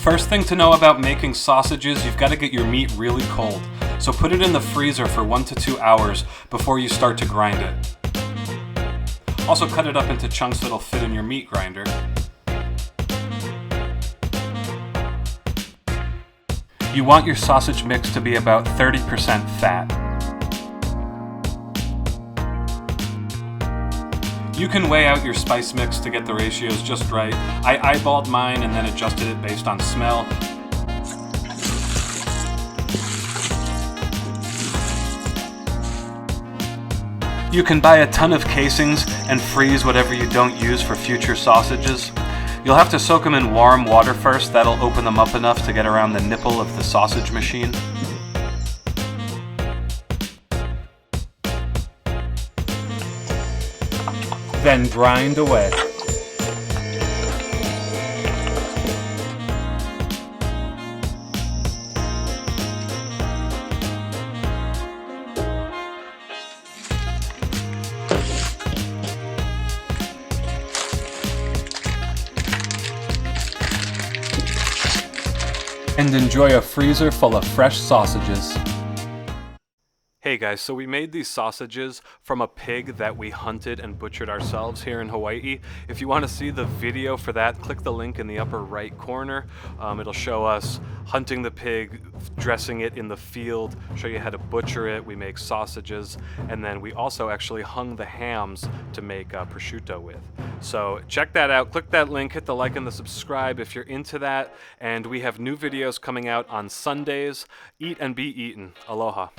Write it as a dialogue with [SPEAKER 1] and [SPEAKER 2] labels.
[SPEAKER 1] First thing to know about making sausages, you've got to get your meat really cold. So put it in the freezer for 1 to 2 hours before you start to grind it. Also cut it up into chunks that'll fit in your meat grinder. You want your sausage mix to be about 30% fat. You can weigh out your spice mix to get the ratios just right. I eyeballed mine and then adjusted it based on smell. You can buy a ton of casings and freeze whatever you don't use for future sausages. You'll have to soak them in warm water first. That'll open them up enough to get around the nipple of the sausage machine. Then grind away. And enjoy a freezer full of fresh sausages. Hey guys, so we made these sausages from a pig that we hunted and butchered ourselves here in Hawaii. If you want to see the video for that, click the link in the upper right corner. It'll show us hunting the pig, dressing it in the field, show you how to butcher it. We make sausages, and then we also actually hung the hams to make prosciutto with. So check that out, click that link, hit the like and the subscribe if you're into that, and we have new videos coming out on Sundays. Eat and be eaten. Aloha.